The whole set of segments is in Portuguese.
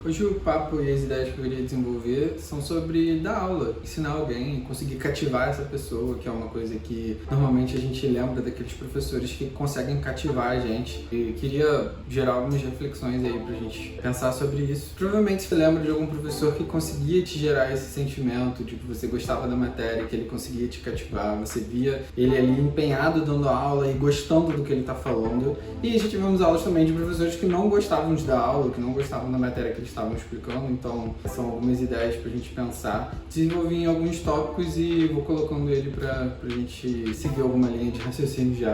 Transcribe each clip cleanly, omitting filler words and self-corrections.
Hoje o papo e as ideias que eu queria desenvolver são sobre dar aula, ensinar alguém, conseguir cativar essa pessoa, que é uma coisa que normalmente a gente lembra daqueles professores que conseguem cativar a gente. E queria gerar algumas reflexões aí pra gente pensar sobre isso. Provavelmente você lembra de algum professor que conseguia te gerar esse sentimento de que você gostava da matéria, que ele conseguia te cativar, você via ele ali empenhado dando aula e gostando do que ele tá falando. E já tivemos aulas também de professores que não gostavam de dar aula, que não gostavam da matéria que eles estavam explicando, então são algumas ideias pra gente pensar. Desenvolvi em alguns tópicos e vou colocando ele pra gente seguir alguma linha de raciocínio já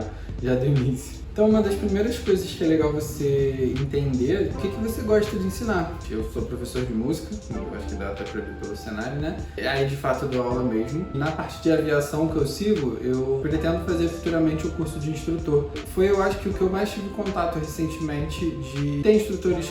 do início. Então, uma das primeiras coisas que é legal você entender o que você gosta de ensinar. Eu sou professor de música, eu acho que dá até pra ver pelo cenário, né? E aí, de fato, eu dou aula mesmo. Na parte de aviação que eu sigo, eu pretendo fazer futuramente o curso de instrutor. Foi, eu acho que o que eu mais tive contato recentemente de ter instrutores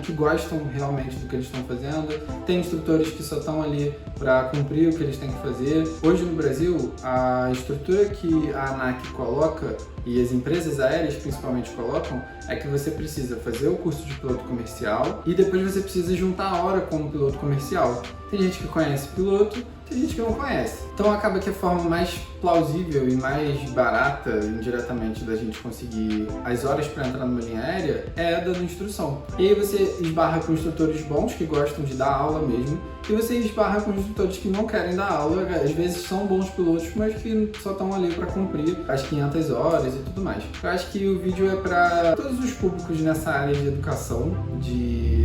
que gostam realmente do que eles estão fazendo, tem instrutores que só estão ali para cumprir o que eles têm que fazer. Hoje no Brasil, a estrutura que a ANAC coloca e as empresas aéreas principalmente colocam é que você precisa fazer o curso de piloto comercial e depois você precisa juntar a hora como piloto comercial. Tem gente que conhece piloto, tem gente que não conhece. Então acaba que a forma mais plausível e mais barata, indiretamente, da gente conseguir as horas para entrar numa linha aérea é dando instrução. E aí você esbarra com instrutores bons que gostam de dar aula mesmo, e você esbarra com instrutores que não querem dar aula, às vezes são bons pilotos, mas que só estão ali para cumprir as 500 horas e tudo mais. Eu acho que o vídeo é para todos os públicos nessa área de educação,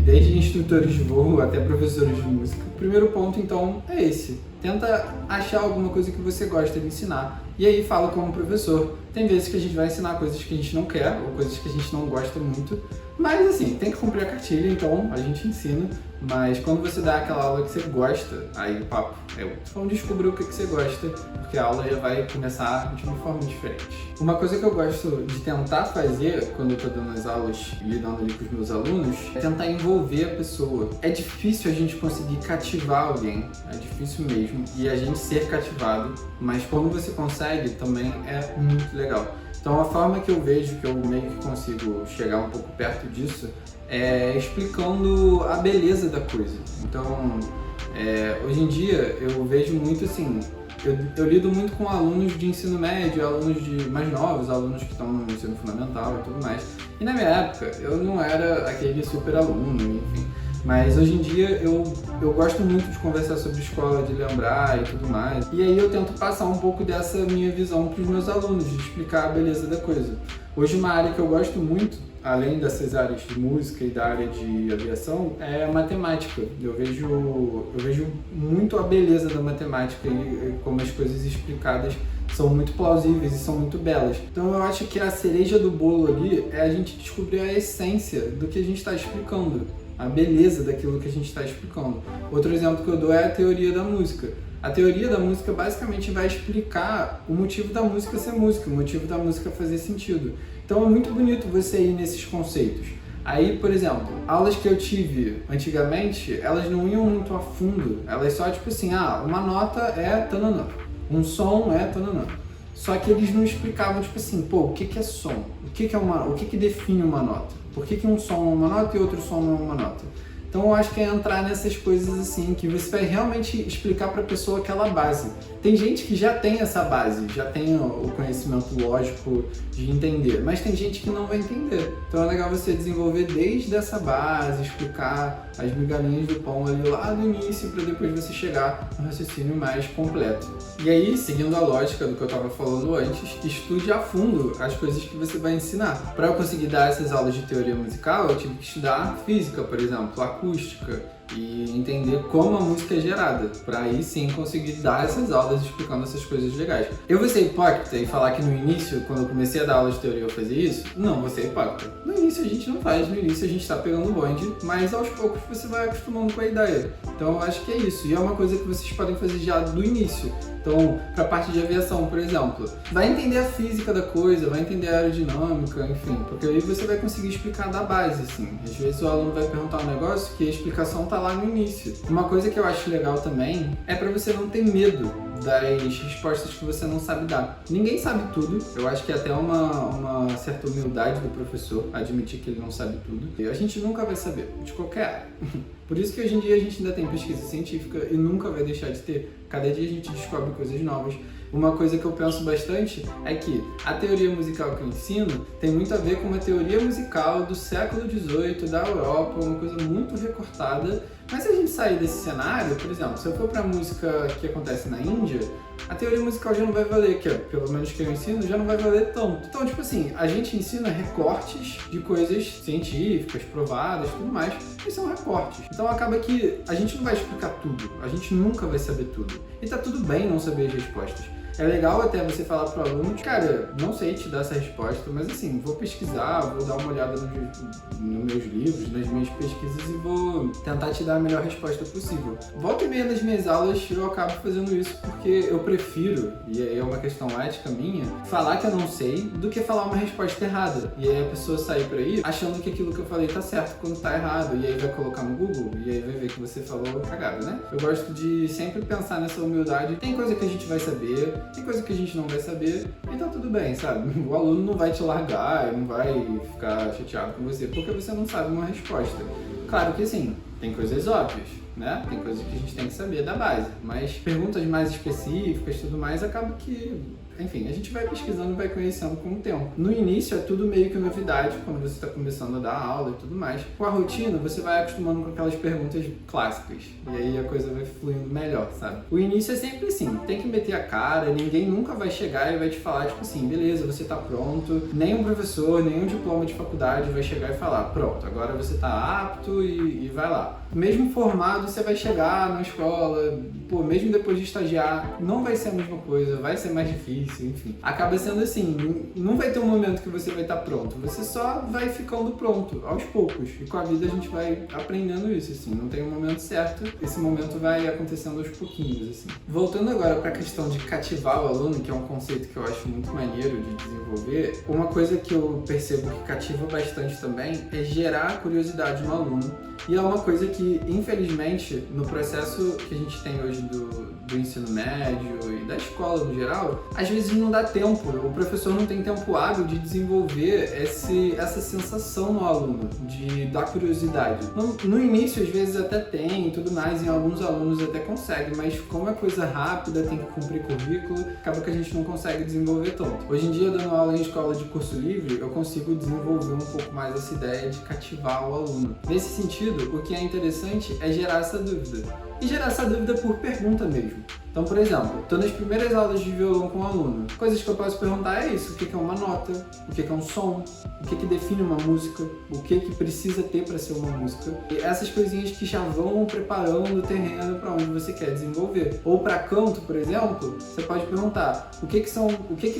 desde instrutores de voo até professores de música. O primeiro ponto, então, é esse. Tenta achar alguma coisa que você gosta de ensinar e aí fala como professor. Tem vezes que a gente vai ensinar coisas que a gente não quer ou coisas que a gente não gosta muito, mas assim, tem que cumprir a cartilha, então a gente ensina. Mas quando você dá aquela aula que você gosta, aí o papo é outro. Então descobrir o que você gosta, porque a aula já vai começar de uma forma diferente. Uma coisa que eu gosto de tentar fazer quando eu tô dando as aulas e lidando ali com os meus alunos é tentar envolver a pessoa. É difícil a gente conseguir cativar alguém, é difícil mesmo, e a gente ser cativado, mas quando você consegue também é muito legal. Então a forma que eu vejo que eu meio que consigo chegar um pouco perto disso é explicando a beleza da coisa. Então, hoje em dia eu vejo muito assim, eu lido muito com alunos de ensino médio, alunos mais novos, alunos que estão no ensino fundamental e tudo mais. E na minha época eu não era aquele super aluno, enfim. Mas hoje em dia eu gosto muito de conversar sobre escola, de lembrar e tudo mais. E aí eu tento passar um pouco dessa minha visão para os meus alunos, de explicar a beleza da coisa. Hoje uma área que eu gosto muito, além dessas áreas de música e da área de aviação, é a matemática. Eu vejo muito a beleza da matemática e como as coisas explicadas são muito plausíveis e são muito belas. Então eu acho que a cereja do bolo ali é a gente descobrir a essência do que a gente está explicando, a beleza daquilo que a gente está explicando. Outro exemplo que eu dou é a teoria da música. A teoria da música basicamente vai explicar o motivo da música ser música, o motivo da música fazer sentido. Então é muito bonito você ir nesses conceitos. Aí, por exemplo, aulas que eu tive antigamente, elas não iam muito a fundo. Elas só tipo assim, uma nota é tananã, um som é tananã. Só que eles não explicavam tipo assim, o que é som? O que define uma nota? Por que um som é uma nota e outro som não é uma nota? Então eu acho que é entrar nessas coisas assim, que você vai realmente explicar para a pessoa aquela base. Tem gente que já tem essa base, já tem o conhecimento lógico de entender, mas tem gente que não vai entender. Então é legal você desenvolver desde essa base, explicar as migalhinhas do pão ali lá no início, para depois você chegar no raciocínio mais completo. E aí, seguindo a lógica do que eu estava falando antes, estude a fundo as coisas que você vai ensinar. Para eu conseguir dar essas aulas de teoria musical, eu tive que estudar física, por exemplo, acústica, e entender como a música é gerada, para aí sim conseguir dar essas aulas explicando essas coisas legais. Eu vou ser hipócrita e falar que no início, quando eu comecei a dar aula de teoria, eu fazia isso? Não, vou ser hipócrita. No início a gente não faz, no início a gente tá pegando o bonde, mas aos poucos você vai acostumando com a ideia. Então eu acho que é isso, e é uma coisa que vocês podem fazer já do início. Então, para a parte de aviação, por exemplo, vai entender a física da coisa, vai entender a aerodinâmica, enfim, porque aí você vai conseguir explicar da base, assim. Às vezes o aluno vai perguntar um negócio que a explicação tá lá no início. Uma coisa que eu acho legal também é para você não ter medo das respostas que você não sabe dar. Ninguém sabe tudo, eu acho que é até uma certa humildade do professor admitir que ele não sabe tudo. E a gente nunca vai saber, de qualquer área. Por isso que hoje em dia a gente ainda tem pesquisa científica e nunca vai deixar de ter. Cada dia a gente descobre coisas novas. Uma coisa que eu penso bastante é que a teoria musical que eu ensino tem muito a ver com uma teoria musical do século XVIII, da Europa, uma coisa muito recortada. Mas se a gente sair desse cenário, por exemplo, se eu for para a música que acontece na Índia, a teoria musical já não vai valer, que é, pelo menos que eu ensino, já não vai valer tanto. Então, tipo assim, a gente ensina recortes de coisas científicas, provadas, tudo mais, e são recortes. Então acaba que a gente não vai explicar tudo, a gente nunca vai saber tudo. E tá tudo bem não saber as respostas. É legal até você falar pro aluno, cara, não sei te dar essa resposta, mas assim, vou pesquisar, vou dar uma olhada nos meus livros, nas minhas pesquisas e vou tentar te dar a melhor resposta possível. Volta e meia nas minhas aulas eu acabo fazendo isso porque eu prefiro, e aí é uma questão ética minha, falar que eu não sei do que falar uma resposta errada. E aí a pessoa sair por aí achando que aquilo que eu falei tá certo quando tá errado, e aí vai colocar no Google, e aí vai ver que você falou cagada, né? Eu gosto de sempre pensar nessa humildade. Tem coisa que a gente vai saber, tem coisa que a gente não vai saber e tá tudo bem, sabe? O aluno não vai te largar, não vai ficar chateado com você porque você não sabe uma resposta. Claro que sim, tem coisas óbvias, né? Tem coisas que a gente tem que saber da base, mas perguntas mais específicas e tudo mais acaba que... Enfim, a gente vai pesquisando e vai conhecendo com o tempo. No início é tudo meio que novidade, quando você está começando a dar aula e tudo mais. Com a rotina, você vai acostumando com aquelas perguntas clássicas. E aí a coisa vai fluindo melhor, sabe? O início é sempre assim, tem que meter a cara, ninguém nunca vai chegar e vai te falar, tipo assim, beleza, você tá pronto. Nenhum professor, nenhum diploma de faculdade vai chegar e falar, pronto, agora você tá apto e vai lá. Mesmo formado, você vai chegar na escola, pô, mesmo depois de estagiar, não vai ser a mesma coisa, vai ser mais difícil, enfim. Acaba sendo assim, não vai ter um momento que você vai estar pronto, você só vai ficando pronto, aos poucos. E com a vida a gente vai aprendendo isso, assim, não tem um momento certo, esse momento vai acontecendo aos pouquinhos, assim. Voltando agora para a questão de cativar o aluno, que é um conceito que eu acho muito maneiro de desenvolver, uma coisa que eu percebo que cativa bastante também é gerar curiosidade no aluno. E é uma coisa que, infelizmente, no processo que a gente tem hoje do ensino médio e da escola no geral, às vezes não dá tempo, o professor não tem tempo hábil de desenvolver essa sensação no aluno, de dar curiosidade. No início, às vezes até tem e tudo mais, em alguns alunos até consegue, mas como é coisa rápida, tem que cumprir currículo, acaba que a gente não consegue desenvolver tanto. Hoje em dia, dando aula em escola de curso livre, eu consigo desenvolver um pouco mais essa ideia de cativar o aluno. Nesse sentido, o que é interessante é gerar essa dúvida. E gerar essa dúvida por pergunta mesmo. Então, por exemplo, estou nas primeiras aulas de violão com o aluno. Coisas que eu posso perguntar é isso: o que é uma nota, o que é um som, o que define uma música, o que precisa ter para ser uma música. E essas coisinhas que já vão preparando o terreno para onde você quer desenvolver. Ou para canto, por exemplo, você pode perguntar o que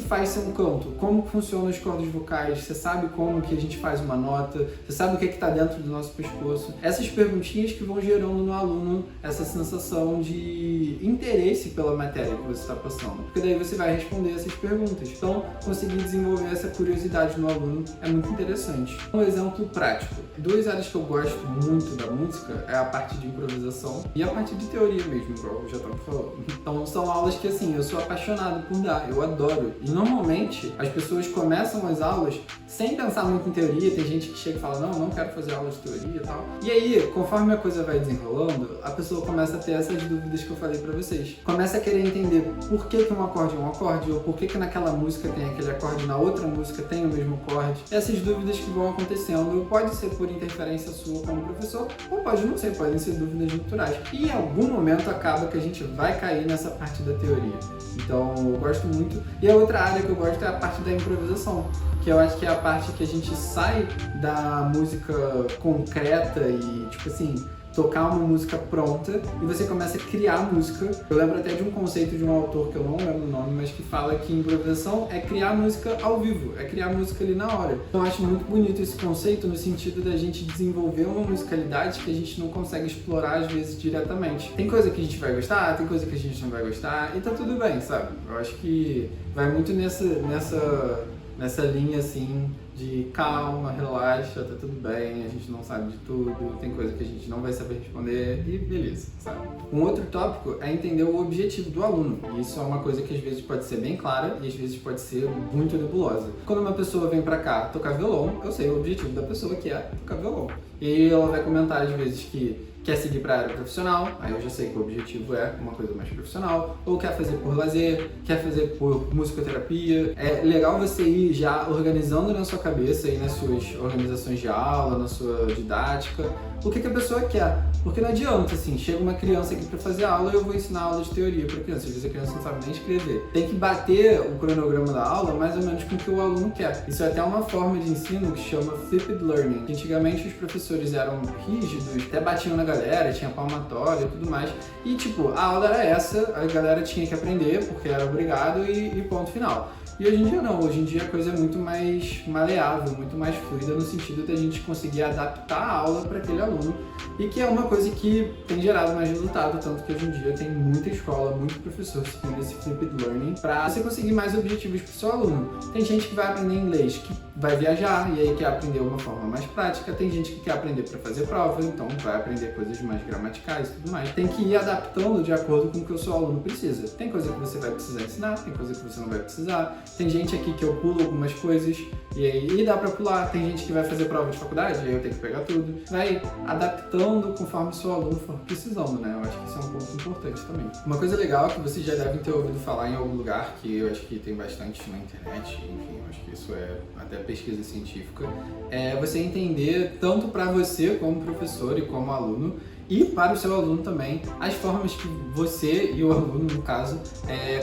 faz ser um canto, como funcionam as cordas vocais, você sabe como que a gente faz uma nota, você sabe o que está dentro do nosso pescoço. Essas perguntinhas que vão gerando no aluno essa sensação de interesse pela matéria que você está passando, porque daí você vai responder essas perguntas. Então, conseguir desenvolver essa curiosidade no aluno é muito interessante. Um exemplo prático. Duas áreas que eu gosto muito da música é a parte de improvisação e a parte de teoria mesmo, igual eu já estava falando. Então, são aulas que, assim, eu sou apaixonado por dar, eu adoro. E, normalmente, as pessoas começam as aulas sem pensar muito em teoria. Tem gente que chega e fala, não quero fazer aula de teoria e tal. E aí, conforme a coisa vai desenrolando, a pessoa começa a ter essas dúvidas que eu falei pra vocês. Começa a querer entender por que um acorde é um acorde, ou por que naquela música tem aquele acorde, na outra música tem o mesmo acorde. Essas dúvidas que vão acontecendo pode ser por interferência sua como professor, ou pode não ser, podem ser dúvidas naturais. E em algum momento acaba que a gente vai cair nessa parte da teoria. Então eu gosto muito. E a outra área que eu gosto é a parte da improvisação, que eu acho que é a parte que a gente sai da música concreta e, tipo assim, tocar uma música pronta e você começa a criar música. Eu lembro até de um conceito de um autor que eu não lembro o nome, mas que fala que improvisação é criar música ao vivo, é criar música ali na hora. Então eu acho muito bonito esse conceito no sentido da gente desenvolver uma musicalidade que a gente não consegue explorar às vezes diretamente. Tem coisa que a gente vai gostar, tem coisa que a gente não vai gostar e tá tudo bem, sabe? Eu acho que vai muito nessa linha assim de calma, relaxa, tá tudo bem, a gente não sabe de tudo, tem coisa que a gente não vai saber responder e beleza, sabe? Um outro tópico é entender o objetivo do aluno, e isso é uma coisa que às vezes pode ser bem clara e às vezes pode ser muito nebulosa. Quando uma pessoa vem pra cá tocar violão, eu sei o objetivo da pessoa, que é tocar violão. E aí ela vai comentar às vezes que quer seguir para a área profissional, aí eu já sei que o objetivo é uma coisa mais profissional, ou quer fazer por lazer, quer fazer por musicoterapia. É legal você ir já organizando na sua cabeça e nas suas organizações de aula, na sua didática, o que a pessoa quer. Porque não adianta, assim, chega uma criança aqui para fazer aula e eu vou ensinar aula de teoria para criança. Às vezes a criança não sabe nem escrever. Tem que bater o cronograma da aula mais ou menos com o que o aluno quer. Isso é até uma forma de ensino que chama flipped learning. Antigamente os professores eram rígidos, até batiam na galera, tinha palmatória e tudo mais. E tipo, a aula era essa, a galera tinha que aprender porque era obrigado e ponto final. E hoje em dia não, hoje em dia a coisa é muito mais maleável, muito mais fluida no sentido de a gente conseguir adaptar a aula para aquele aluno e que é uma coisa que tem gerado mais resultado, tanto que hoje em dia tem muita escola, muito professor seguindo esse flipped learning para você conseguir mais objetivos para o seu aluno. Tem gente que vai aprender inglês que vai viajar e aí quer aprender de uma forma mais prática, tem gente que quer aprender para fazer prova, então vai aprender coisas mais gramaticais e tudo mais. Tem que ir adaptando de acordo com o que o seu aluno precisa. Tem coisa que você vai precisar ensinar, tem coisa que você não vai precisar. Tem gente aqui que eu pulo algumas coisas e aí dá pra pular. Tem gente que vai fazer prova de faculdade e aí eu tenho que pegar tudo. Vai adaptando conforme o seu aluno for precisando, né? Eu acho que isso é um ponto importante também. Uma coisa legal que vocês já devem ter ouvido falar em algum lugar, que eu acho que tem bastante na internet, enfim, eu acho que isso é até pesquisa científica, é você entender tanto para você como professor e como aluno, e para o seu aluno também, as formas que você e o aluno, no caso,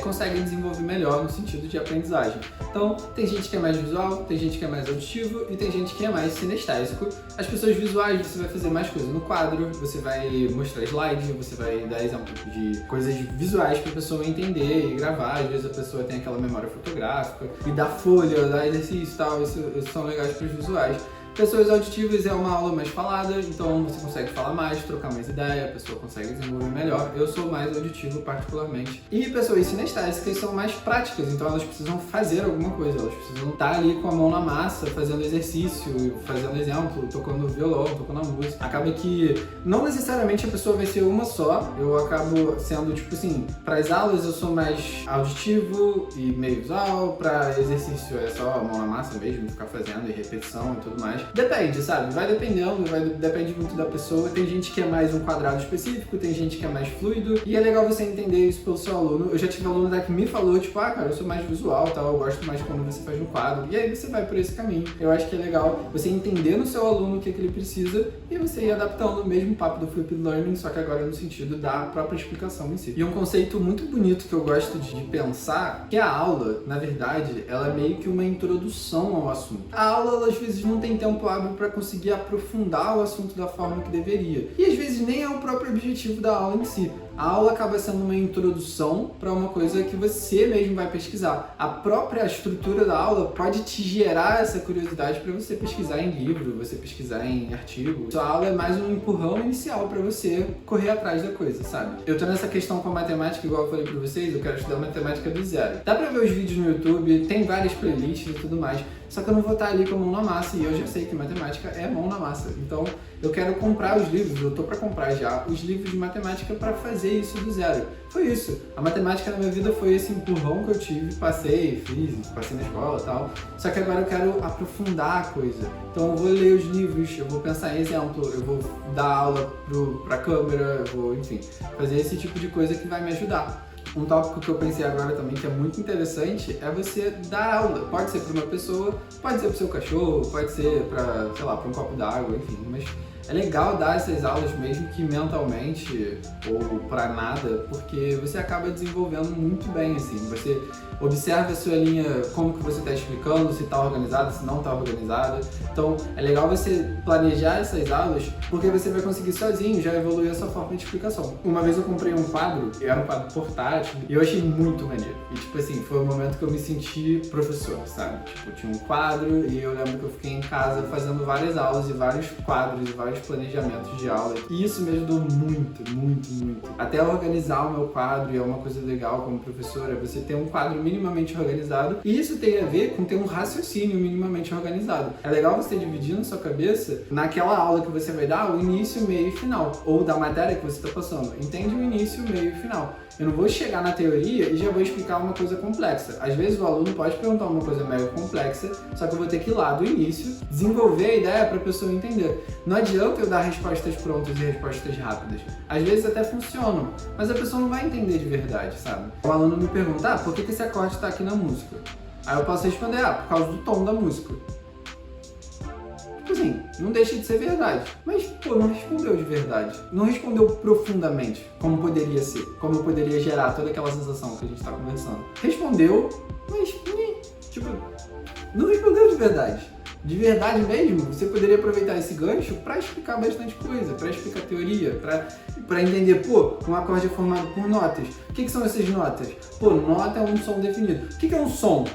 conseguem desenvolver melhor no sentido de aprendizagem. Então, tem gente que é mais visual, tem gente que é mais auditivo e tem gente que é mais sinestésico. As pessoas visuais, você vai fazer mais coisa no quadro, você vai mostrar slide, você vai dar exemplo de coisas visuais para a pessoa entender e gravar. Às vezes a pessoa tem aquela memória fotográfica e dá folha, dá exercício e tal, isso são legais para os visuais. Pessoas auditivas é uma aula mais falada, então você consegue falar mais, trocar mais ideia, a pessoa consegue desenvolver melhor. Eu sou mais auditivo particularmente. E pessoas sinestésicas são mais práticas, então elas precisam fazer alguma coisa, elas precisam estar ali com a mão na massa, fazendo exercício, fazendo exemplo, tocando violão, tocando a música. Acaba que não necessariamente a pessoa vai ser uma só, eu acabo sendo tipo assim, para as aulas eu sou mais auditivo e meio visual, para exercício é só a mão na massa mesmo, ficar fazendo e repetição e tudo mais. Depende, sabe? Vai dependendo, depende muito da pessoa. Tem gente que é mais um quadrado específico, tem gente que é mais fluido. E é legal você entender isso pelo seu aluno. Eu já tive aluno que me falou, tipo, ah, cara, eu sou mais visual, tal, eu gosto mais quando você faz no quadro. E aí você vai por esse caminho. Eu acho que é legal você entender no seu aluno o que ele precisa e você ir adaptando o mesmo papo do flipped learning, só que agora no sentido da própria explicação em si. E um conceito muito bonito que eu gosto de pensar, que a aula, na verdade, ela é meio que uma introdução ao assunto. A aula, ela, às vezes, não tem tempo hábil para conseguir aprofundar o assunto da forma que deveria. E às vezes nem é o próprio objetivo da aula em si. A aula acaba sendo uma introdução para uma coisa que você mesmo vai pesquisar. A própria estrutura da aula pode te gerar essa curiosidade para você pesquisar em livro, você pesquisar em artigo. Sua aula é mais um empurrão inicial para você correr atrás da coisa, sabe? Eu tô nessa questão com a matemática, igual eu falei para vocês, eu quero estudar matemática do zero. Dá para ver os vídeos no YouTube, tem várias playlists e tudo mais, só que eu não vou estar ali com a mão na massa e eu já sei que matemática é mão na massa. Então eu quero comprar os livros, eu tô para comprar já os livros de matemática para fazer isso do zero. Foi isso. A matemática na minha vida foi esse empurrão que eu tive, passei, fiz, passei na escola e tal. Só que agora eu quero aprofundar a coisa. Então eu vou ler os livros, eu vou pensar em exemplo, eu vou dar aula pra câmera, eu vou, enfim, fazer esse tipo de coisa que vai me ajudar. Um tópico que eu pensei agora também que é muito interessante é você dar aula. Pode ser para uma pessoa, pode ser para o seu cachorro, pode ser para, sei lá, para um copo d'água, enfim. Mas é legal dar essas aulas mesmo que mentalmente ou para nada, porque você acaba desenvolvendo muito bem, assim. Você observa a sua linha, como que você está explicando, se está organizada, se não está organizada. Então é legal você planejar essas aulas, porque você vai conseguir sozinho já evoluir a sua forma de explicação. Uma vez eu comprei um quadro, era um quadro portátil, e eu achei muito maneiro. E tipo assim, foi o momento que eu me senti professor, sabe? Tipo, tinha um quadro e eu lembro que eu fiquei em casa fazendo várias aulas e vários quadros e vários melhores planejamentos de aula. E isso me ajudou muito, muito, muito. Até organizar o meu quadro, e é uma coisa legal como professora, você ter um quadro minimamente organizado. E isso tem a ver com ter um raciocínio minimamente organizado. É legal você dividir na sua cabeça, naquela aula que você vai dar, o início, meio e final. Ou da matéria que você está passando. Entende o início, meio e final. Eu não vou chegar na teoria e já vou explicar uma coisa complexa. Às vezes o aluno pode perguntar uma coisa mega complexa, só que eu vou ter que ir lá do início, desenvolver a ideia para a pessoa entender. Não adianta eu dar respostas prontas e respostas rápidas. Às vezes até funcionam, mas a pessoa não vai entender de verdade, sabe? O aluno me pergunta, por que esse acorde está aqui na música? Aí eu posso responder, por causa do tom da música. Tipo assim, não deixa de ser verdade. Mas, não respondeu de verdade. Não respondeu profundamente, como poderia ser. Como poderia gerar toda aquela sensação que a gente tá conversando. Respondeu, mas, tipo, não respondeu de verdade. De verdade mesmo, você poderia aproveitar esse gancho para explicar bastante coisa, para explicar teoria, para entender, um acorde é formado por notas. O que são essas notas? Nota é um som definido. O que é um som?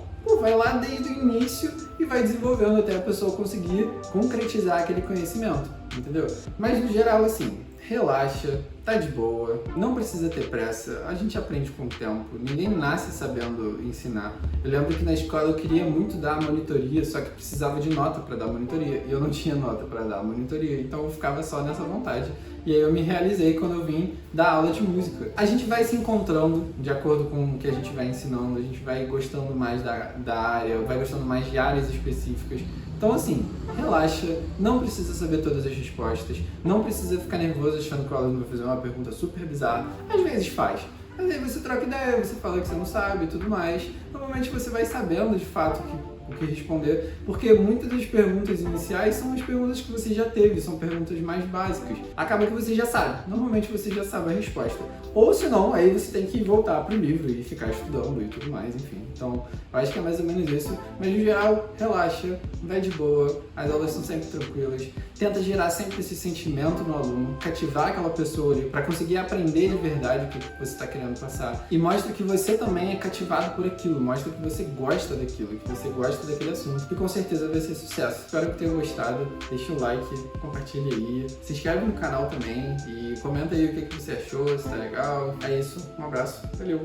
Vai lá desde o início e vai desenvolvendo até a pessoa conseguir concretizar aquele conhecimento, entendeu? Mas no geral, assim, relaxa, tá de boa, não precisa ter pressa, a gente aprende com o tempo, ninguém nasce sabendo ensinar. Eu lembro que na escola eu queria muito dar monitoria, só que precisava de nota para dar monitoria, e eu não tinha nota para dar monitoria, então eu ficava só nessa vontade. E aí eu me realizei quando eu vim dar aula de música. A gente vai se encontrando de acordo com o que a gente vai ensinando, a gente vai gostando mais da área, vai gostando mais de áreas específicas. Então assim, relaxa, não precisa saber todas as respostas, não precisa ficar nervoso achando que o aluno vai fazer uma pergunta super bizarra. Às vezes faz. Mas aí você troca ideia, você fala que você não sabe e tudo mais. Normalmente você vai sabendo de fato o que responder, porque muitas das perguntas iniciais são as perguntas que você já teve, são perguntas mais básicas. Acaba que você já sabe, normalmente você já sabe a resposta. Ou se não, aí você tem que voltar para o livro e ficar estudando e tudo mais, enfim. Então, eu acho que é mais ou menos isso, mas no geral, relaxa, vai de boa, as aulas são sempre tranquilas, tenta gerar sempre esse sentimento no aluno, cativar aquela pessoa ali para conseguir aprender de verdade o que você está querendo passar, e mostra que você também é cativado por aquilo, mostra que você gosta daquilo, que você gosta daquele assunto, e com certeza vai ser sucesso. Espero que tenham gostado, deixa o like, compartilha aí, se inscreve no canal também e comenta aí o que você achou, se tá legal. É isso, um abraço, valeu!